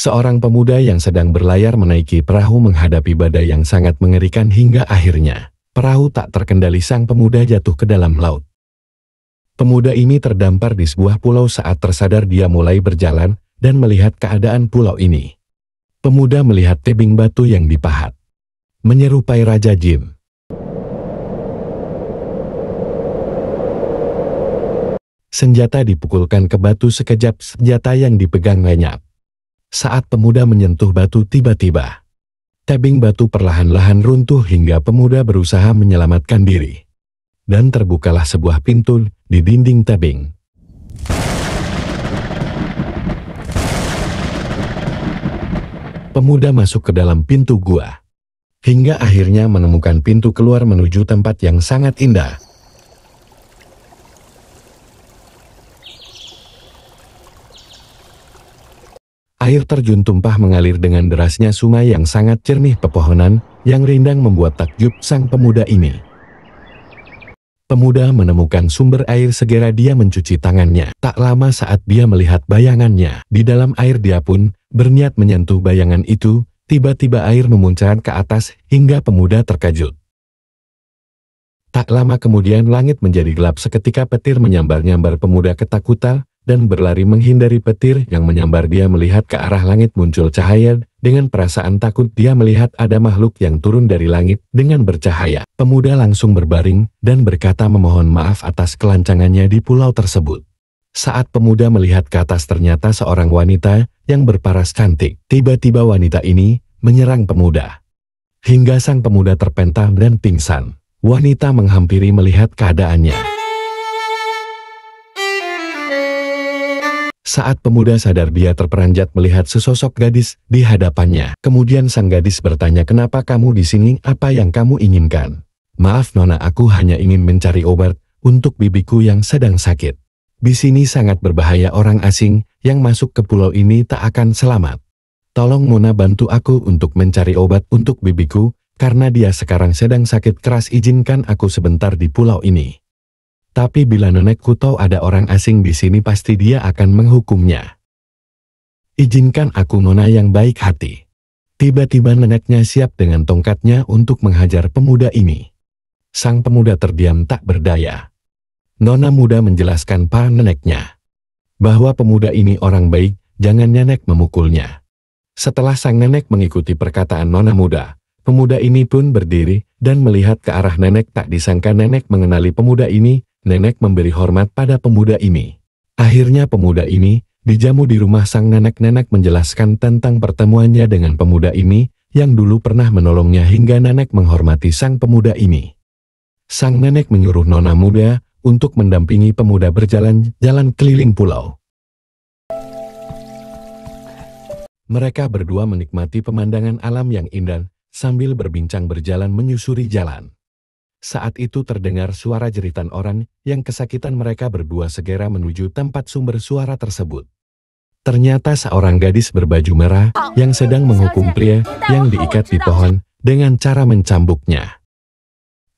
Seorang pemuda yang sedang berlayar menaiki perahu menghadapi badai yang sangat mengerikan hingga akhirnya perahu tak terkendali, sang pemuda jatuh ke dalam laut. Pemuda ini terdampar di sebuah pulau. Saat tersadar dia mulai berjalan dan melihat keadaan pulau ini. Pemuda melihat tebing batu yang dipahat, menyerupai Raja Jin. Senjata dipukulkan ke batu, sekejap senjata yang dipegang lenyap. Saat pemuda menyentuh batu, tiba-tiba tebing batu perlahan-lahan runtuh hingga pemuda berusaha menyelamatkan diri. Dan terbukalah sebuah pintu di dinding tebing. Pemuda masuk ke dalam pintu gua, hingga akhirnya menemukan pintu keluar menuju tempat yang sangat indah. Air terjun tumpah mengalir dengan derasnya sungai yang sangat jernih. Pepohonan yang rindang membuat takjub sang pemuda ini. Pemuda menemukan sumber air, segera dia mencuci tangannya. Tak lama saat dia melihat bayangannya di dalam air, dia pun berniat menyentuh bayangan itu. Tiba-tiba air memuncrat ke atas hingga pemuda terkejut. Tak lama kemudian langit menjadi gelap, seketika petir menyambar-nyambar. Pemuda ketakutan dan berlari menghindari petir yang menyambar. Dia melihat ke arah langit, muncul cahaya. Dengan perasaan takut dia melihat ada makhluk yang turun dari langit dengan bercahaya. Pemuda langsung berbaring dan berkata memohon maaf atas kelancangannya di pulau tersebut. Saat pemuda melihat ke atas, ternyata seorang wanita yang berparas cantik. Tiba-tiba wanita ini menyerang pemuda, hingga sang pemuda terpental dan pingsan. Wanita menghampiri melihat keadaannya. Saat pemuda sadar, dia terperanjat melihat sesosok gadis di hadapannya. Kemudian sang gadis bertanya, "Kenapa kamu di sini? Apa yang kamu inginkan?" "Maaf Nona, aku hanya ingin mencari obat untuk bibiku yang sedang sakit. Di sini sangat berbahaya, orang asing yang masuk ke pulau ini tak akan selamat. Tolong Nona bantu aku untuk mencari obat untuk bibiku, karena dia sekarang sedang sakit keras. Izinkan aku sebentar di pulau ini. Tapi bila nenekku tahu ada orang asing di sini, pasti dia akan menghukumnya. Izinkan aku Nona yang baik hati." Tiba-tiba neneknya siap dengan tongkatnya untuk menghajar pemuda ini. Sang pemuda terdiam tak berdaya. Nona muda menjelaskan pada neneknya bahwa pemuda ini orang baik, jangan nenek memukulnya. Setelah sang nenek mengikuti perkataan nona muda, pemuda ini pun berdiri dan melihat ke arah nenek. Tak disangka nenek mengenali pemuda ini. Nenek memberi hormat pada pemuda ini. Akhirnya pemuda ini dijamu di rumah sang nenek. Nenek menjelaskan tentang pertemuannya dengan pemuda ini yang dulu pernah menolongnya, hingga nenek menghormati sang pemuda ini. Sang nenek menyuruh nona muda untuk mendampingi pemuda berjalan-jalan keliling pulau. Mereka berdua menikmati pemandangan alam yang indah sambil berbincang berjalan menyusuri jalan. Saat itu terdengar suara jeritan orang yang kesakitan. Mereka berdua segera menuju tempat sumber suara tersebut. Ternyata seorang gadis berbaju merah yang sedang menghukum pria yang diikat di pohon dengan cara mencambuknya.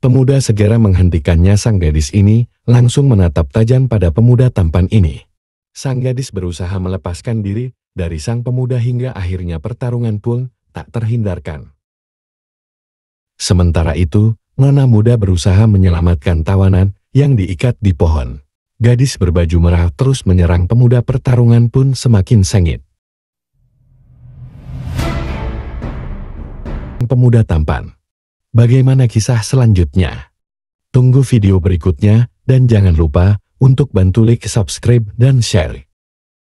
Pemuda segera menghentikannya. Sang gadis ini langsung menatap tajam pada pemuda tampan ini. Sang gadis berusaha melepaskan diri dari sang pemuda hingga akhirnya pertarungan pun tak terhindarkan. Sementara itu, nona muda berusaha menyelamatkan tawanan yang diikat di pohon. Gadis berbaju merah terus menyerang pemuda. Pertarungan pun semakin sengit. Pemuda tampan. Bagaimana kisah selanjutnya? Tunggu video berikutnya dan jangan lupa untuk bantu like, subscribe, dan share.